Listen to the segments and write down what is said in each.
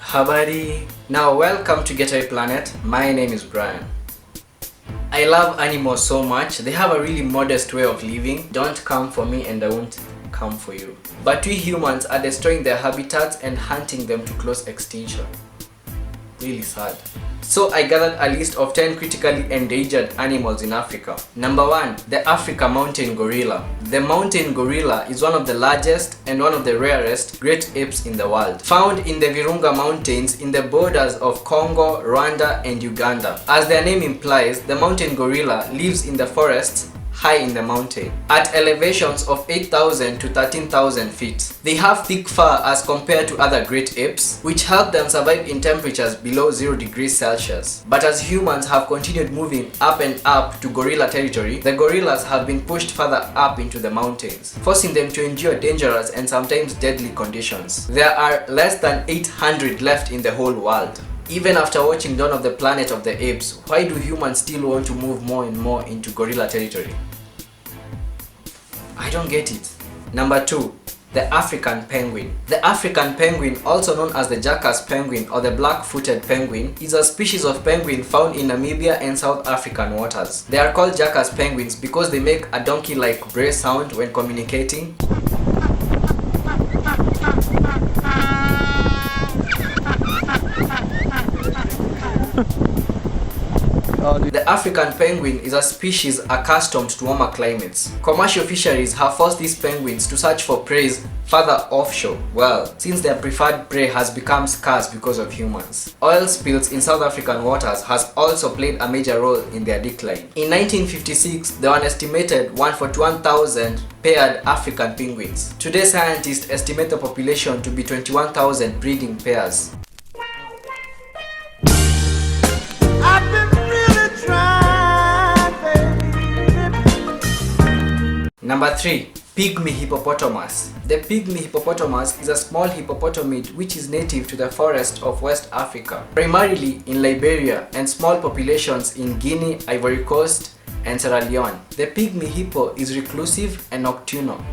Habari. Now welcome to Getaway Planet. My name is Brian. I love animals so much. They have a really modest way of living. Don't come for me and I won't come for you. But we humans are destroying their habitats and hunting them to close extinction. Really sad. So I gathered a list of 10 critically endangered animals in Africa. Number 1, the African mountain gorilla. The mountain gorilla is one of the largest and one of the rarest great apes in the world. Found in the Virunga Mountains in the borders of Congo, Rwanda and Uganda. As their name implies, the mountain gorilla lives in the forests high in the mountain, at elevations of 8,000 to 13,000 feet. They have thick fur as compared to other great apes, which help them survive in temperatures below 0 degrees Celsius. But as humans have continued moving up and up to gorilla territory, the gorillas have been pushed further up into the mountains, forcing them to endure dangerous and sometimes deadly conditions. There are less than 800 left in the whole world. Even after watching Dawn of the Planet of the Apes, why do humans still want to move more and more into gorilla territory? I don't get it. Number 2, the African penguin. The African penguin, also known as the Jackass penguin or the black-footed penguin, is a species of penguin found in Namibia and South African waters. They are called Jackass penguins because they make a donkey-like bray sound when communicating. The African penguin is a species accustomed to warmer climates. Commercial fisheries have forced these penguins to search for prey further offshore, since their preferred prey has become scarce because of humans. Oil spills in South African waters has also played a major role in their decline. In 1956, there were an estimated 1 for 1,000 paired African penguins. Today, scientists estimate the population to be 21,000 breeding pairs. Number 3, pygmy hippopotamus. The pygmy hippopotamus is a small hippopotamid which is native to the forest of West Africa, primarily in Liberia, and small populations in Guinea, Ivory Coast, and Sierra Leone. The pygmy hippo is reclusive and nocturnal,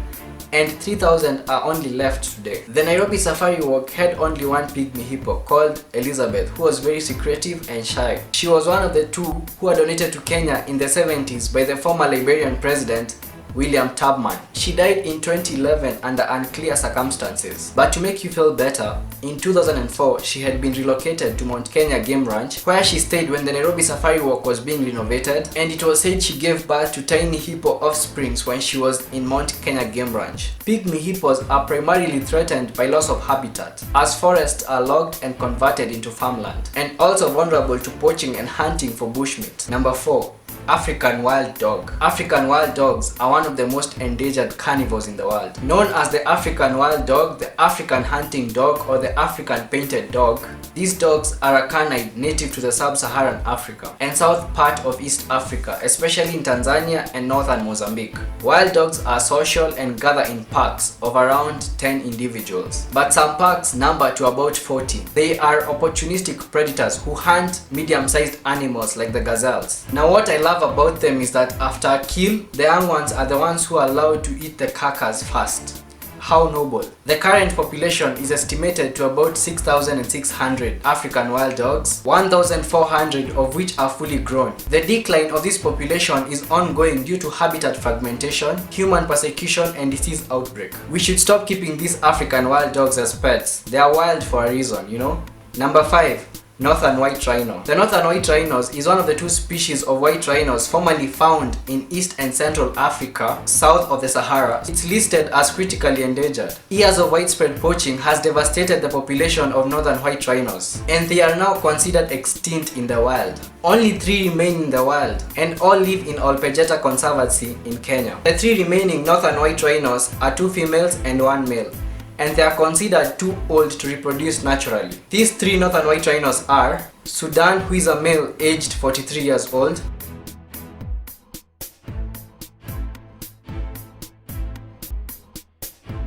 and 3,000 are only left today. The Nairobi Safari Walk had only one pygmy hippo called Elizabeth, who was very secretive and shy. She was one of the 2 who were donated to Kenya in the 70s by the former Liberian president William Tubman. She died in 2011 under unclear circumstances. But to make you feel better, in 2004 she had been relocated to Mount Kenya Game Ranch, where she stayed when the Nairobi Safari Walk was being renovated, and it was said she gave birth to tiny hippo offsprings when she was in Mount Kenya Game Ranch. Pygmy hippos are primarily threatened by loss of habitat, as forests are logged and converted into farmland, and also vulnerable to poaching and hunting for bushmeat. Number 4, African wild dog. African wild dogs are one of the most endangered carnivores in the world. Known as the African wild dog, the African hunting dog, or the African painted dog, these dogs are a canine native to the sub-Saharan Africa and south part of East Africa, especially in Tanzania and northern Mozambique. Wild dogs are social and gather in packs of around 10 individuals, but some packs number to about 40. They are opportunistic predators who hunt medium-sized animals like the gazelles. Now what I love about them is that after a kill, the young ones are the ones who are allowed to eat the carcass first. How noble. The current population is estimated to about 6,600 African wild dogs, 1,400 of which are fully grown. The decline of this population is ongoing due to habitat fragmentation, human persecution and disease outbreak. We should stop keeping these African wild dogs as pets. They are wild for a reason, you know? Number 5, northern white rhino. The northern white rhinos is one of the 2 species of white rhinos formerly found in East and Central Africa, south of the Sahara. It's listed as critically endangered. Years of widespread poaching has devastated the population of northern white rhinos, and they are now considered extinct in the wild. Only 3 remain in the wild, and all live in Olpejeta Conservancy in Kenya. The 3 remaining northern white rhinos are 2 females and 1 male, and they are considered too old to reproduce naturally. These 3 northern white rhinos are Sudan, who is a male aged 43 years old,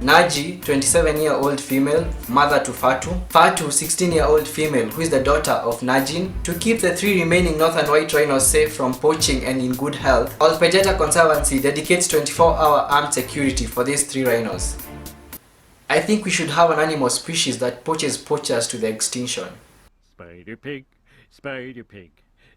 Naji, 27-year-old female, mother to Fatu. Fatu, 16-year-old female, who is the daughter of Najin. To keep the 3 remaining northern white rhinos safe from poaching and in good health, Olpejeta Conservancy dedicates 24-hour armed security for these 3 rhinos. I think we should have an animal species that poaches poachers to the extinction. Spider pig,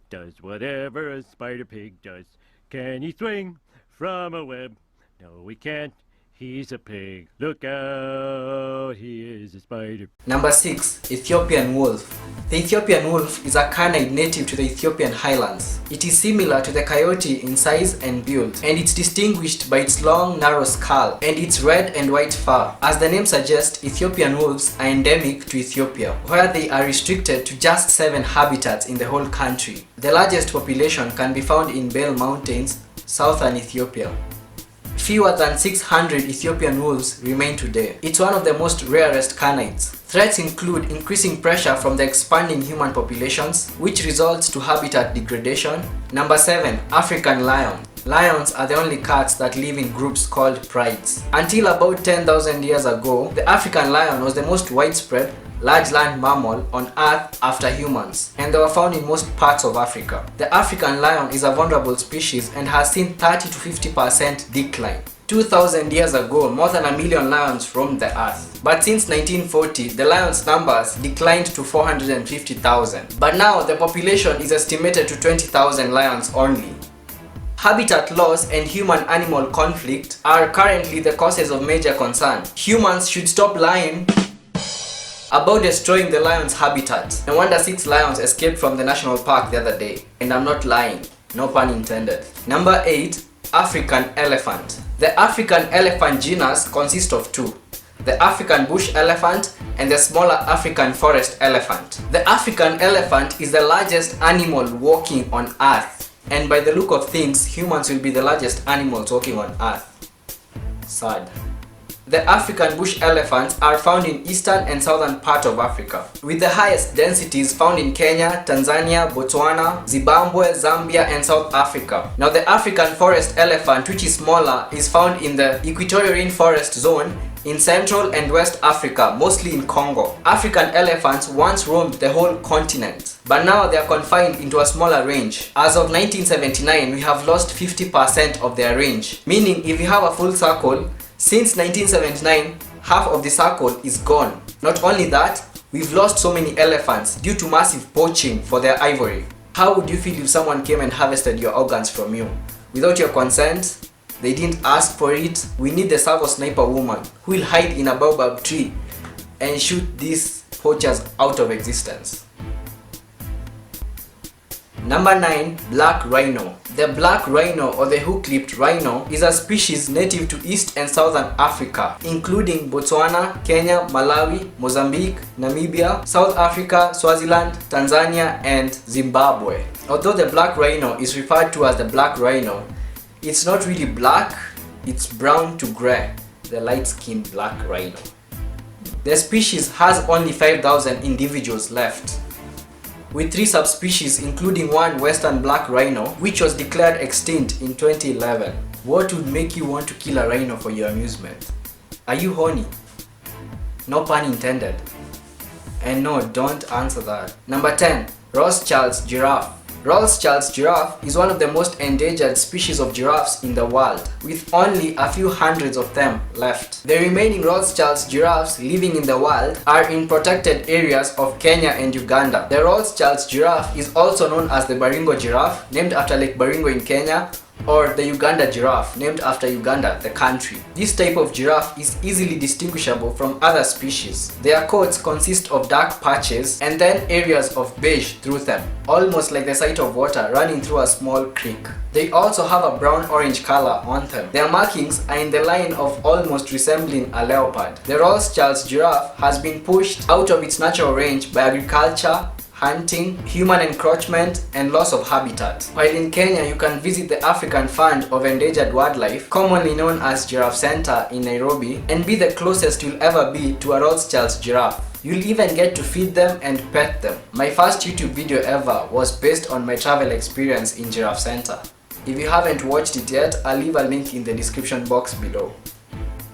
does whatever a spider pig does. Can he swing from a web? No, he can't. He's a pig. Look out, he is a spider. Number 6. Ethiopian wolf. The Ethiopian wolf is a canid native to the Ethiopian highlands. It is similar to the coyote in size and build, and it's distinguished by its long, narrow skull and its red and white fur. As the name suggests, Ethiopian wolves are endemic to Ethiopia, where they are restricted to just 7 habitats in the whole country. The largest population can be found in Bale Mountains, southern Ethiopia. Fewer than 600 Ethiopian wolves remain today. It's one of the most rarest canids. Threats include increasing pressure from the expanding human populations, which results to habitat degradation. Number 7. African lion. Lions are the only cats that live in groups called prides. Until about 10,000 years ago, the African lion was the most widespread large land mammal on Earth after humans, and they were found in most parts of Africa. The African lion is a vulnerable species and has seen 30 to 50% decline. 2,000 years ago, more than 1 million lions roamed the earth. But since 1940, the lions' numbers declined to 450,000. But now, the population is estimated to 20,000 lions only. Habitat loss and human-animal conflict are currently the causes of major concern. Humans should stop lying about destroying the lion's habitat. No wonder 6 lions escaped from the national park the other day. And I'm not lying, no pun intended. Number 8. African elephant. The African elephant genus consists of 2. The African bush elephant and the smaller African forest elephant. The African elephant is the largest animal walking on Earth. And by the look of things, humans will be the largest animals walking on Earth. Sad. The African bush elephants are found in eastern and southern part of Africa, with the highest densities found in Kenya, Tanzania, Botswana, Zimbabwe, Zambia, and South Africa. Now the African forest elephant, which is smaller, is found in the equatorial rainforest zone in Central and West Africa, mostly in Congo. African elephants once roamed the whole continent, but now they are confined into a smaller range. As of 1979, we have lost 50% of their range, meaning if you have a full circle, since 1979, half of the circle is gone. Not only that, we've lost so many elephants due to massive poaching for their ivory. How would you feel if someone came and harvested your organs from you? Without your consent? They didn't ask for it? We need the Savo sniper woman who will hide in a baobab tree and shoot these poachers out of existence. Number 9. Black rhino. The black rhino or the hook-lipped rhino is a species native to East and Southern Africa, including Botswana, Kenya, Malawi, Mozambique, Namibia, South Africa, Swaziland, Tanzania, and Zimbabwe. Although the black rhino is referred to as the black rhino, it's not really black, it's brown to grey, the light-skinned black rhino. The species has only 5,000 individuals left, with 3 subspecies including one western black rhino which was declared extinct in 2011. What would make you want to kill a rhino for your amusement? Are you horny? No pun intended. And no, don't answer that. Number 10. Rothschild's giraffe. Rothschild's giraffe is one of the most endangered species of giraffes in the world, with only a few hundreds of them left. The remaining Rothschild's giraffes living in the world are in protected areas of Kenya and Uganda. The Rothschild's giraffe is also known as the Baringo giraffe, named after Lake Baringo in Kenya, or the Uganda giraffe, named after Uganda, the country. This type of giraffe is easily distinguishable from other species. Their coats consist of dark patches and then areas of beige through them, almost like the sight of water running through a small creek. They also have a brown-orange color on them. Their markings are in the line of almost resembling a leopard. The Rothschild's giraffe has been pushed out of its natural range by agriculture, hunting, human encroachment, and loss of habitat. While in Kenya, you can visit the African Fund of Endangered Wildlife, commonly known as Giraffe Center in Nairobi, and be the closest you'll ever be to a Rothschild's giraffe. You'll even get to feed them and pet them. My first YouTube video ever was based on my travel experience in Giraffe Center. If you haven't watched it yet, I'll leave a link in the description box below.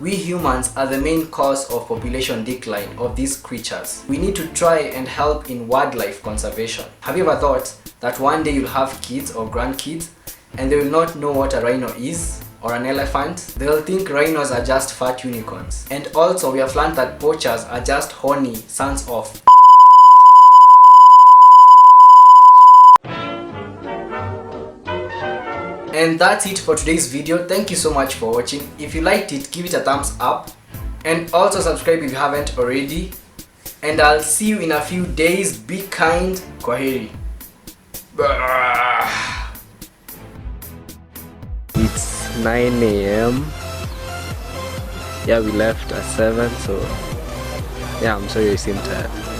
We humans are the main cause of population decline of these creatures. We need to try and help in wildlife conservation. Have you ever thought that one day you'll have kids or grandkids and they will not know what a rhino is? or an elephant, they'll think rhinos are just fat unicorns. And also we have learned that poachers are just horny sons of. And that's it for today's video. Thank you so much for watching. If you liked it, give it a thumbs up. And also subscribe if you haven't already. And I'll see you in a few days. Be kind. Kwaheri. It's 9 a.m. Yeah, we left at 7, so yeah, I'm sorry you seem tired.